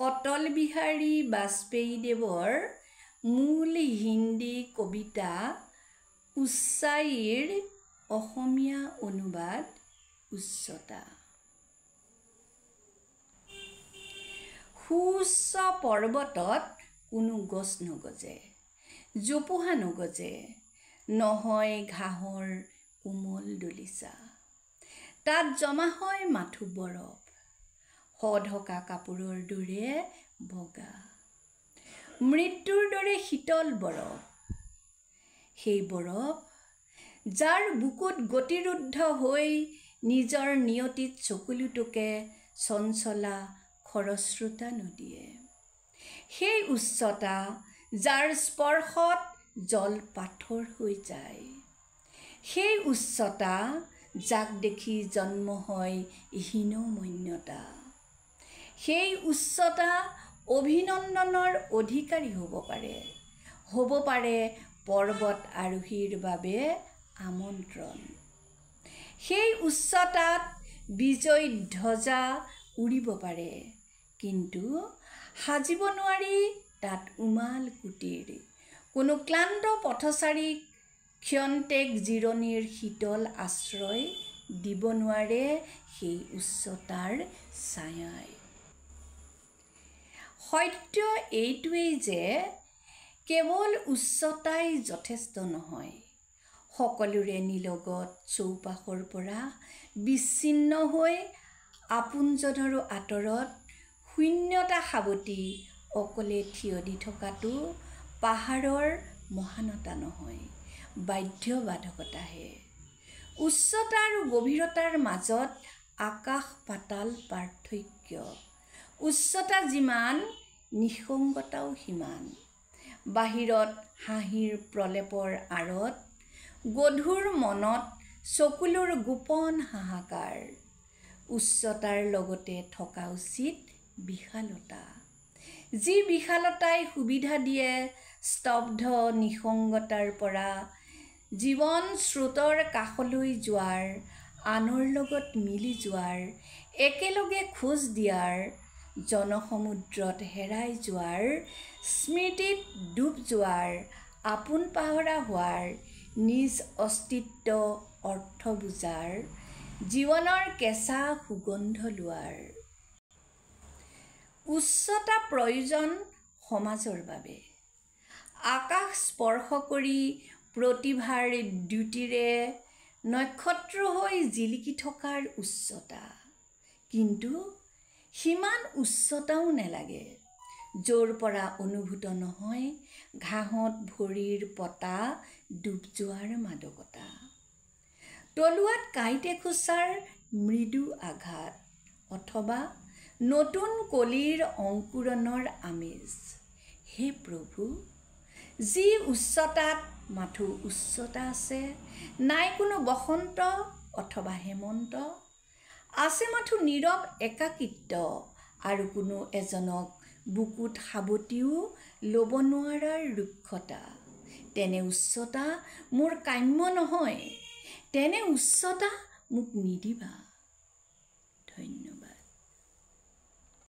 অটল বিহাৰী বাজপেয়ীদেৱৰ মূল হিন্দী কবিতা উচ্চাইৰ অসমীয়া অনুবাদ উচ্চতা। সুউচ্চ পৰ্বতত কোনো গছ নগজে, জোপোহা নগজে, নহয় ঘাঁহৰ কোমল দলিচা। তাত জমা হয় মাথো বৰফ, সঢকা কাপোৰৰ দৰে বগা, মৃত্যুৰ দৰে শীতল বৰফ। সেই বৰফ যাৰ বুকুত গতিৰুদ্ধ হৈ নিজৰ নিয়তিত চকুলোটোকে চঞ্চলা খৰস্ৰোতা নদীয়ে। সেই উচ্চতা যাৰ স্পৰ্শত জল পাথৰ হৈ যায়। সেই উচ্চতা যাক দেখি জন্ম হয় হীনমন্যতা। সেই উচ্চতা অভিনন্দনৰ অধিকাৰী হ'ব পাৰে পৰ্বত আৰোহীৰ বাবে আমন্ত্ৰণ। সেই উচ্চতাত বিজয় ধ্বজা উৰিব পাৰে, কিন্তু সাজিব নোৱাৰি তাত উমাল কুটীৰ। কোনো ক্লান্ত পথচাৰীক ক্ষন্তেক জিৰণিৰ শীতল আশ্ৰয় দিব নোৱাৰে সেই উচ্চতাৰ ছায়াই। সত্য এইটোৱেই যে কেৱল উচ্চতাই যথেষ্ট নহয়। সকলোৰে নিলগত চৌপাশৰ পৰা বিচ্ছিন্ন হৈ আপোনজনৰো আঁতৰত শূন্যতা সাৱটি অকলে থিয় দি থকাটো পাহাৰৰ মহানতা নহয়, বাধ্যবাধকতাহে। উচ্চতা আৰু গভীৰতাৰ মাজত আকাশ পাতাল পাৰ্থক্য। উচ্চতা যিমান, নিঃসংগতাও সিমান। বাহিৰত হাঁহিৰ প্ৰলেপৰ আঁৰত গধুৰ মনত চকুলোৰ গোপন হাহাকাৰ। উচ্চতাৰ লগতে থকা উচিত বিশালতা। যি বিশালতাই সুবিধা দিয়ে স্তব্ধ নিঃসংগতাৰ পৰা জীৱন স্ৰোতৰ কাষলৈ যোৱাৰ, আনৰ লগত মিলি যোৱাৰ, একেলগে খোজ দিয়াৰ, জনসমুদ্ৰত হেৰাই যোৱাৰ, স্মৃতিত ডুব যোৱাৰ, আপোন পাহৰা হোৱাৰ, নিজ অস্তিত্ব অৰ্থ বুজাৰ, জীৱনৰ কেঁচা সুগন্ধ লোৱাৰ। উচ্চতা প্ৰয়োজন সমাজৰ বাবে। আকাশ স্পৰ্শ কৰি প্ৰতিভাৰ দ্যুতিৰে নক্ষত্ৰ হৈ জিলিকি থকাৰ উচ্চতা। কিন্তু সিমান উচ্চতাও নেলাগে য'ৰ পৰা অনুভূত নহয় ঘাঁহত ভৰিৰ পতা ডুব যোৱাৰ মাদকতা। তলুৱাত কাঁইটে খোচাৰ মৃদু আঘাত, অথবা নতুন কলিৰ অংকুৰণৰ আমেজ। হে প্ৰভু, যি উচ্চতাত মাথো উচ্চতা আছে, নাই কোনো বসন্ত অথবা হেমন্ত। আছে মাথো নীৰৱ একাকিত্ব আৰু কোনো এজনক বুকুত সাৱটিও ল'ব নোৱাৰাৰ ৰুক্ষতা। তেনে উচ্চতা মোৰ কাম্য নহয়, তেনে উচ্চতা মোক নিদিবা। ধন্যবাদ।